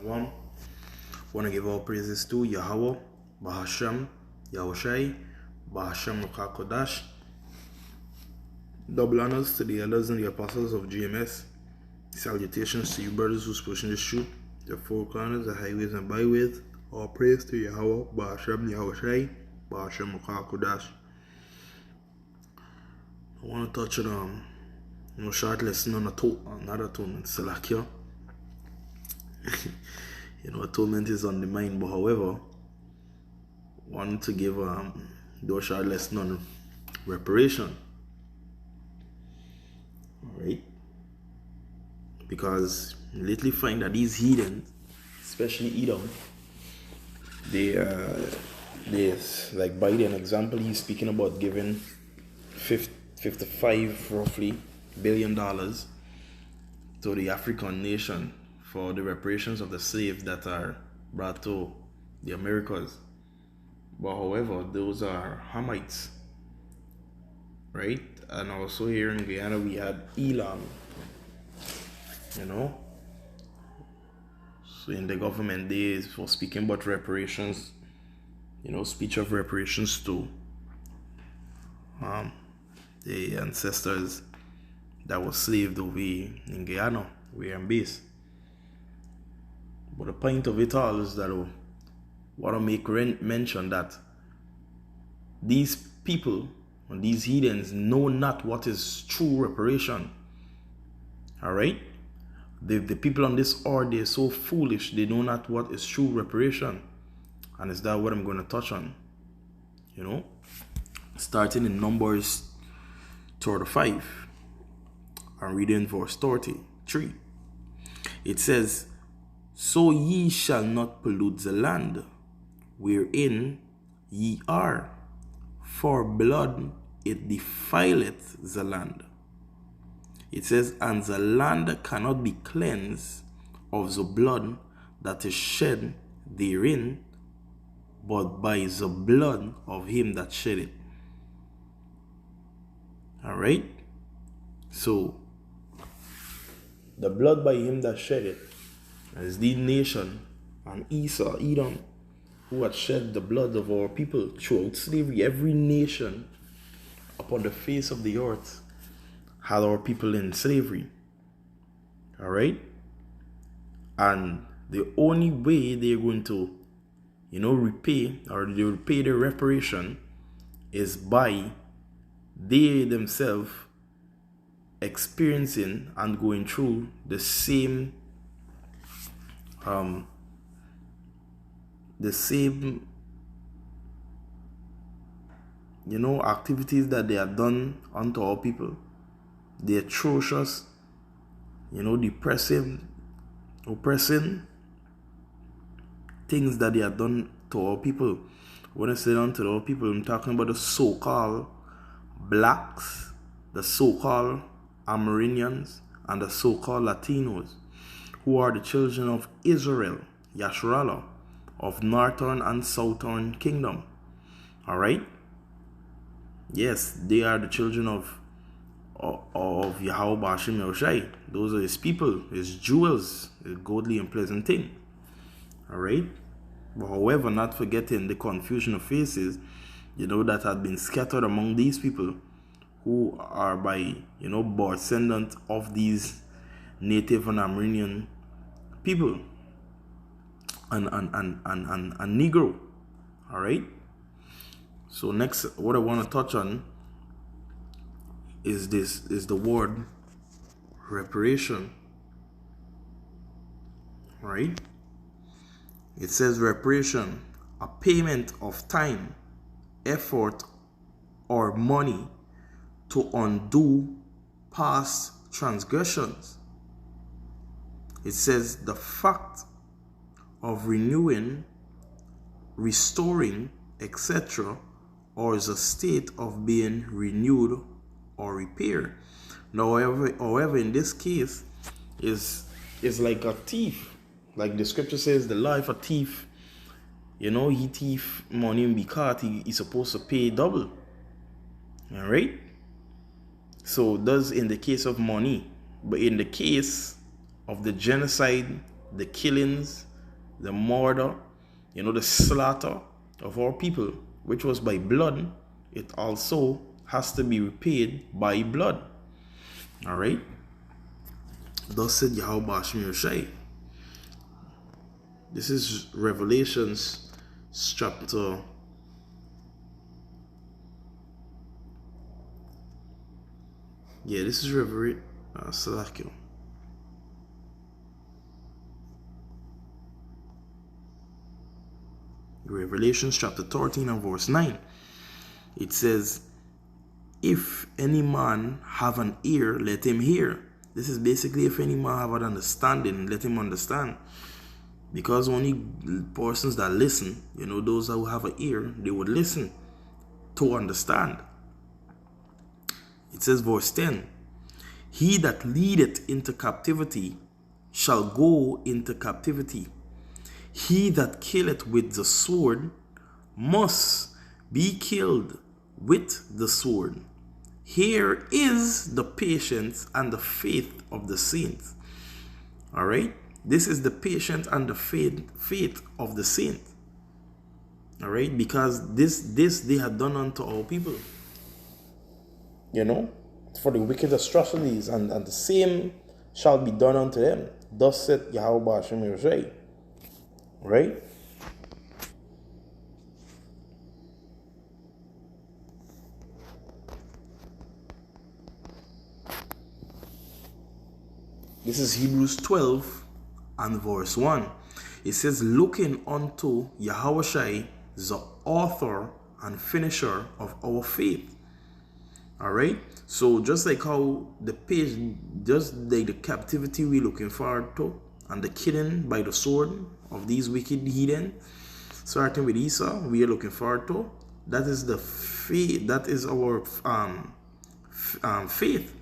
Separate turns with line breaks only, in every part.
One, want to give all praises to Yahweh, Bahasham, Yahushai, Bahasham Kodash. Double honors to the elders and the apostles of GMS. Salutations to you brothers who's pushing the shoot, the four corners, the highways and byways. All praise to Yahweh, Bahasham, Yahushai, Bahasham Kodash. I want to touch on short lesson on another atonement, Salakia. Atonement is on the mind, but however, want to give those short lesson on reparation. Alright? Because you lately find that these heathens, especially Edom, they like by an example, he's speaking about giving 55 roughly $billion to the African nation for the reparations of the slaves that are brought to the Americas. But however, those are Hamites, right? And also here in Guyana we had Elam, So in the government days for speaking about reparations, speech of reparations to the ancestors that were slaved over in Guyana, where I'm based. But the point of it all is that I want to make mention that these people and these heathens know not what is true reparation. Alright? The people on this earth, they're so foolish, they know not what is true reparation. And is that what I'm going to touch on? Starting in Numbers 35 and reading verse 33. It says, "So ye shall not pollute the land wherein ye are, for blood it defileth the land." It says, "And the land cannot be cleansed of the blood that is shed therein, but by the blood of him that shed it." Alright? So, the blood by him that shed it is the nation and Esau, Edom, who had shed the blood of our people throughout slavery. Every nation upon the face of the earth had our people in slavery. Alright? And the only way they're going to, repay, or they repay the reparation, is by they themselves experiencing and going through the same activities that they have done unto our people. The atrocious, oppressing things that they have done to our people. When I say done to our people, I'm talking about the so-called blacks, the so-called Amerindians, and the so-called Latinos, who are the children of Israel, Yasharallah, of Northern and Southern Kingdom. Alright? Yes, they are the children of Yahweh Bashim Yahushai. Those are his people, his jewels, a godly and pleasant thing. Alright? But however, not forgetting the confusion of faces, that had been scattered among these people who are by, descendant of these native and Amerindian people and Negro. Alright? So next, what I want to touch on is the word reparation. Right? It says reparation, a payment of time, effort, or money to undo past transgressions. It says the fact of renewing, restoring, etc., or is a state of being renewed or repaired. Now, however, in this case, is like a thief. Like the scripture says, the life of a thief, he thief money and be caught, he's supposed to pay double. Alright? So, does in the case of money, but in the case of the genocide, the killings, the murder, the slaughter of our people, which was by blood, it also has to be repaid by blood. All right. Thus said Yahweh Hashem Yoshai. This is Revelations chapter 13 and verse 9. It says, if any man have an ear, let him hear. This is basically, if any man have an understanding, let him understand. Because only persons that listen, those who have an ear, they would listen to understand. It says, verse 10, he that leadeth into captivity shall go into captivity. He that killeth with the sword must be killed with the sword. Here is the patience and the faith of the saints. All right. This is the patience and the faith of the saints. All right. Because this they had done unto all people. For the wicked atrocities, and the same shall be done unto them. Thus saith Yahweh Hashem Yoshai. Right? This is Hebrews 12 and verse 1. It says, looking unto Yahushai, the author and finisher of our faith. All right. So just like how just like the captivity we're looking forward to, and the killing by the sword of these wicked heathen, starting with Esau, we are looking forward to. That is the faith. That is our faith.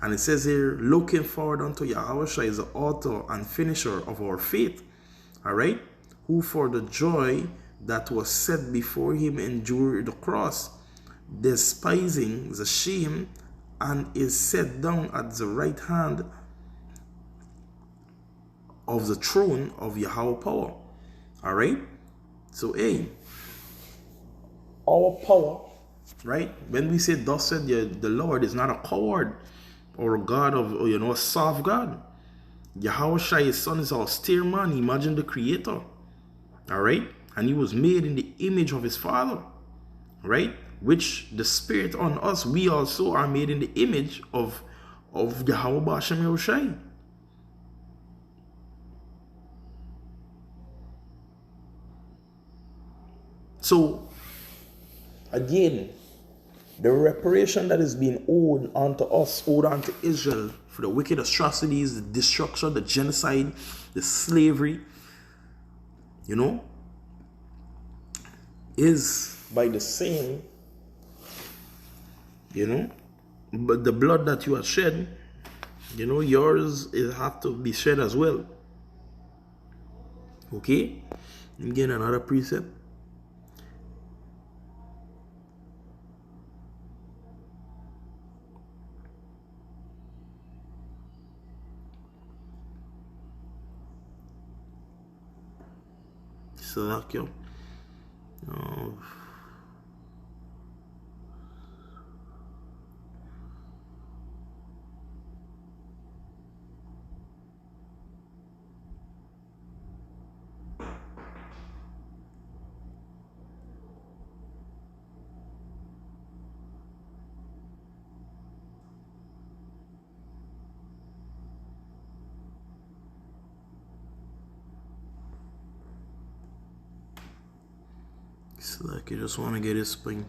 And it says here, looking forward unto Yahushua is the author and finisher of our faith. All right. Who for the joy that was set before him endured the cross, despising the shame, and is set down at the right hand of the throne of Yahweh power. All right. So, our power, right? When we say thus said the Lord is not a coward or a God of, a soft God. Yahushua, his son, is an austere man. Imagine the creator. All right. And he was made in the image of his father. Right? Which the spirit on us, we also are made in the image of Yahweh Hashem Yoshai. So, again, the reparation that is being owed unto us, owed unto Israel for the wicked atrocities, the destruction, the genocide, the slavery, is by the same, but the blood that you have shed, yours it have to be shed as well. Okay? Again, another precept. Salakio. Oh. It's like you just want to get this thing.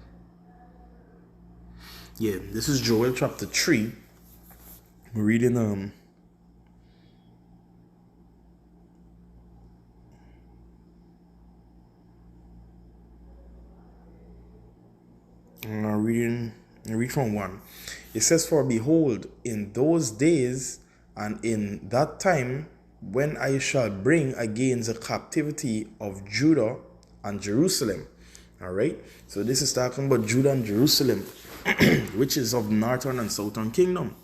Yeah, this is Joel chapter 3. We're reading I'm read from 1. It says, for behold, in those days and in that time, when I shall bring again the captivity of Judah and Jerusalem. All right. So this is talking about Judah and Jerusalem, which is of northern and southern kingdom.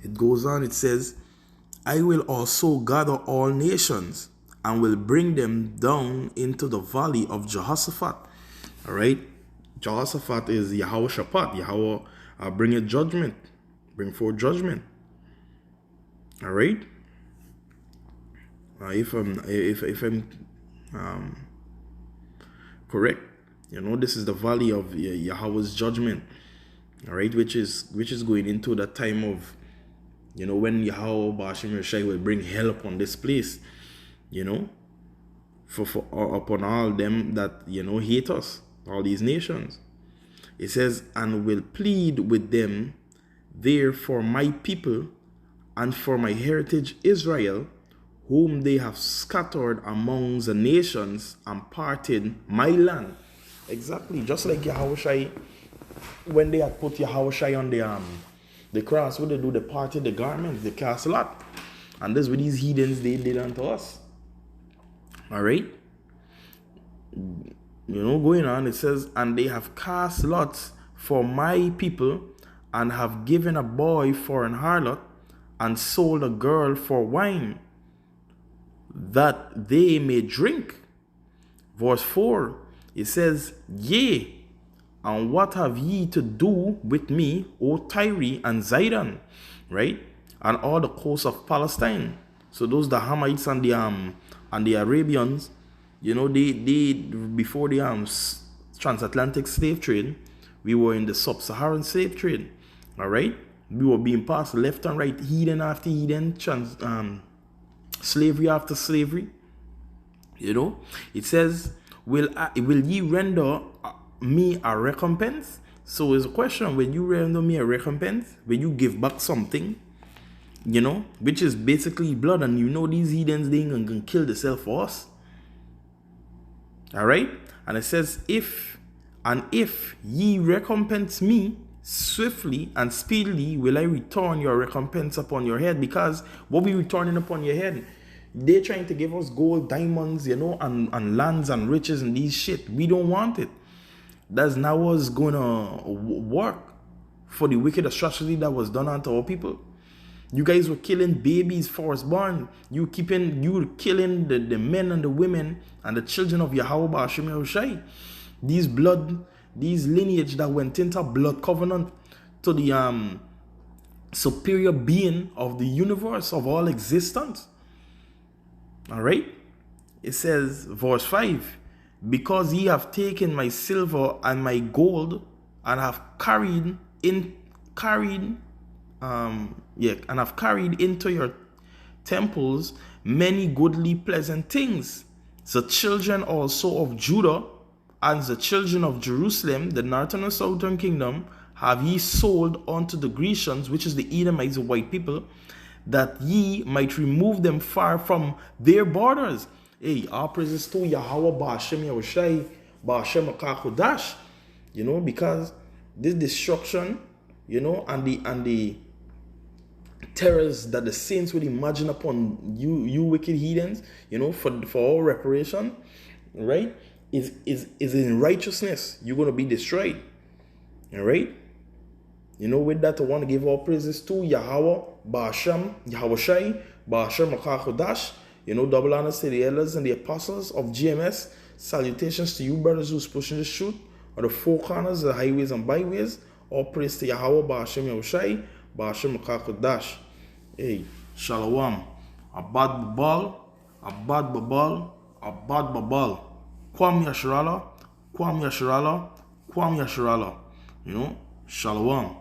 It goes on. It says, I will also gather all nations and will bring them down into the valley of Jehoshaphat. All right, Jehoshaphat is Yahweh Shaphat. Yahweh bring a judgment, bring forth judgment. All right. If I'm correct, this is the valley of Yahweh's judgment. All right, which is going into the time of, when Yahweh Ba'ashem Yeshai will bring hell upon this place, for upon all them that hate us, all these nations. It says, and will plead with them there for my people and for my heritage Israel, whom they have scattered among the nations and parted my land. Exactly, just like Yahushai, when they had put Yahushai on the cross, what they do? They parted the garments, they cast a lot. And this is what these heathens they did unto us. All right? Going on, it says, and they have cast lots for my people, and have given a boy for an harlot, and sold a girl for wine, that they may drink. Verse 4, it says, yea, and what have ye to do with me, O Tyre and Zidon, right? And all the coasts of Palestine. So those the Hamites and the Arabians, they before the transatlantic slave trade, we were in the sub-Saharan slave trade. All right, we were being passed left and right, heathen after heathen, slavery after slavery. It says, will ye render me a recompense? So it's a question, when you render me a recompense, when you give back something, which is basically blood, and these heathens, they ain't gonna kill themselves for us. All right, and it says, if ye recompense me swiftly and speedily, will I return your recompense upon your head. Because what we returning upon your head, they're trying to give us gold, diamonds, and lands and riches and these shit. We don't want it. That's not what's gonna work for the wicked atrocity that was done unto our people. You guys were killing babies firstborn. You were killing the men and the women and the children of Yahweh Ba'ashem Yahushai. These lineage that went into blood covenant to the superior being of the universe, of all existence. All right. It says, verse 5, because ye have taken my silver and my gold, and have carried into your temples many goodly pleasant things. The children also of Judah and the children of Jerusalem, the northern and southern kingdom, have ye sold unto the Grecians, which is the Edomites, the white people, that ye might remove them far from their borders. Hey, all praises to Yahweh Ba'ashem Yahushai, Ba'ashem Akachudash, because this destruction, and the terrors that the saints would imagine upon you wicked heathens, for all reparation, right, is in righteousness. You're going to be destroyed. All right? With that, I want to give all praises to Yahweh, Ba'ashem, Yahushai, Ba'ashem Akachudash. Double honors to the elders and the apostles of GMS. Salutations to you, brothers who's pushing the shoot on the four corners, the highways and byways. All praise to Yahweh, Ba'ashem Yahushai, Ba'ashem Akachudash. Hey, Shalom. Abad Babal, Abad Babal, Abad Babal. Kwam Yasharala, Kwam Yasharala, Kwam Yasharala. Shalom.